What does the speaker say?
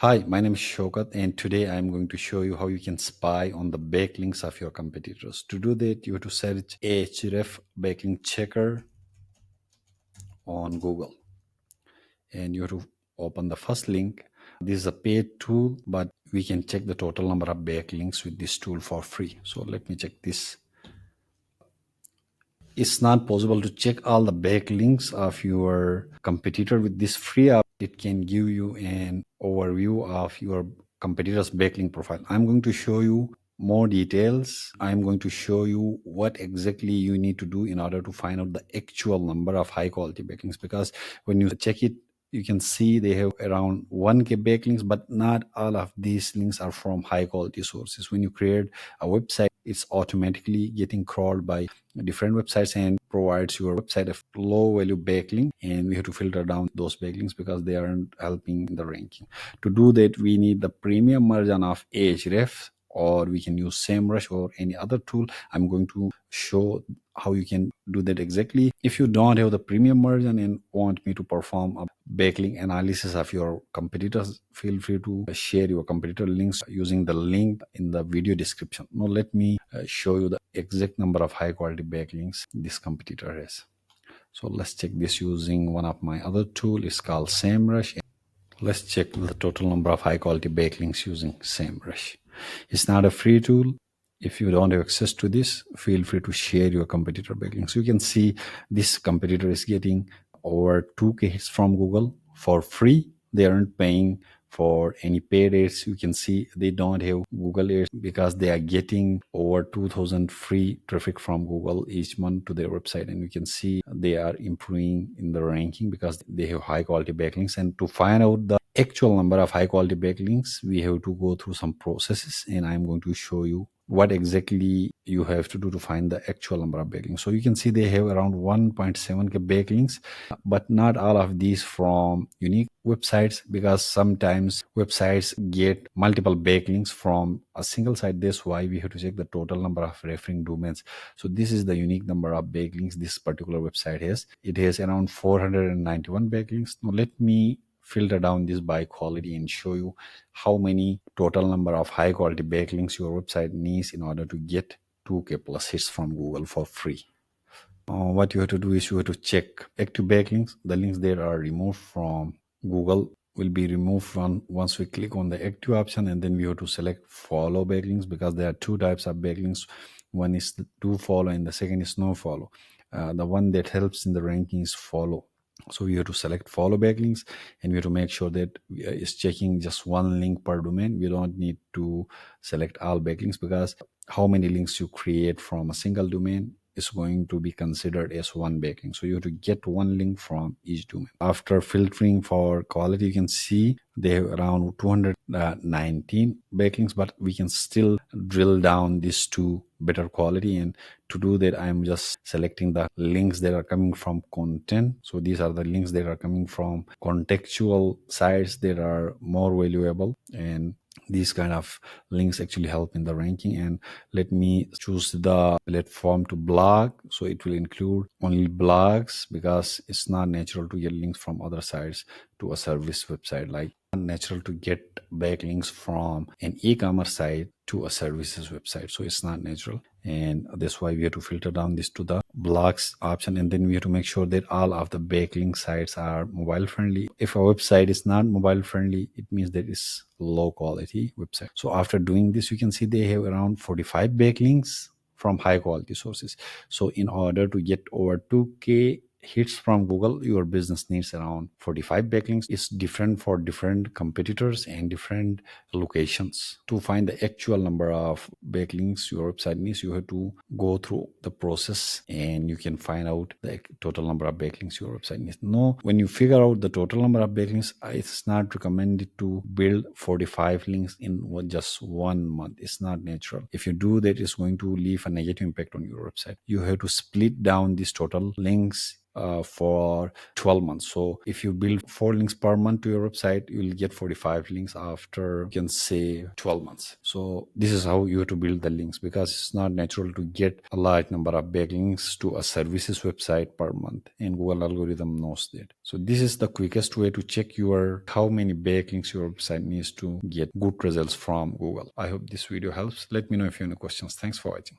Hi, my name is Shokat, and today I'm going to show you how you can spy on the backlinks of your competitors. To do that, you have to search Ahref backlink checker on Google, and you have to open the first link. This is a paid tool, but we can check the total number of backlinks with this tool for free. So let me check this. It's not possible to check all the backlinks of your competitor with this free app. It can give you an overview of your competitor's backlink profile. I'm going to show you more details. I'm going to show you what exactly you need to do in order to find out the actual number of high quality backlinks, because when you check it, you can see they have around 1k backlinks, but not all of these links are from high quality sources. When you create a website, it's automatically getting crawled by different websites and provides your website a low value backlink, and we have to filter down those backlinks because they aren't helping in the ranking. To do that, we need the premium version of Ahref, or we can use SEMrush or any other tool. I'm going to show how you can do that exactly. If you don't have the premium version and want me to perform a backlink analysis of your competitors, feel free to share your competitor links using the link in the video description. Now let me show you the exact number of high quality backlinks this competitor has. So let's check this using one of my other tools. It's called SEMrush. Let's check the total number of high quality backlinks using SEMrush. It's not a free tool. If you don't have access to this, feel free to share your competitor backlinks. You can see this competitor is getting over 2k hits from Google for free. They aren't paying for any paid ads. You can see they don't have Google ads because they are getting over 2000 free traffic from Google each month to their website, and you can see they are improving in the ranking because they have high quality backlinks. And to find out the actual number of high quality backlinks, we have to go through some processes, and I'm going to show you what exactly you have to do to find the actual number of backlinks. So you can see they have around 1.7k backlinks, but not all of these from unique websites, because sometimes websites get multiple backlinks from a single site. That's why we have to check the total number of referring domains. So this is the unique number of backlinks this particular website has. It has around 491 backlinks. Now let me filter down this by quality and show you how many total number of high quality backlinks your website needs in order to get 2k plus hits from Google for free. What you have to do is you have to check active backlinks. The links that are removed from Google will be removed once we click on the active option, and then we have to select follow backlinks, because there are two types of backlinks. One is the do follow and the second is no follow. The one that helps in the ranking is follow. So you have to select follow backlinks, and we have to make sure that it's checking just one link per domain. We don't need to select all backlinks, because how many links you create from a single domain is going to be considered as one backlink. So you have to get one link from each domain. After filtering for quality, you can see they have around 219 backlinks, but we can still drill down this to better quality. And to do that, I'm just selecting the links that are coming from content. So these are the links that are coming from contextual sites that are more valuable, and these kind of links actually help in the ranking. And let me choose the platform to blog, so it will include only blogs, because it's not natural to get links from other sites to a service website. Like natural to get backlinks from an e-commerce site to a services website, so it's not natural. And that's why we have to filter down this to the blogs option, and then we have to make sure that all of the backlink sites are mobile friendly. If a website is not mobile friendly, it means that it's low quality website. So after doing this, you can see they have around 45 backlinks from high quality sources. So in order to get over 2k hits from Google, your business needs around 45 backlinks. It's different for different competitors and different locations. To find the actual number of backlinks your website needs, you have to go through the process, and you can find out the total number of backlinks your website needs. No, when you figure out the total number of backlinks, it's not recommended to build 45 links in just 1 month. It's not natural. If you do that, it's going to leave a negative impact on your website. You have to split down these total links for 12 months. So if you build 4 links per month to your website, you will get 45 links after, you can say, 12 months. So this is how you have to build the links, because it's not natural to get a large number of backlinks to a services website per month, and Google algorithm knows that. So this is the quickest way to check your how many backlinks your website needs to get good results from Google. I hope this video helps. Let me know if you have any questions. Thanks for watching.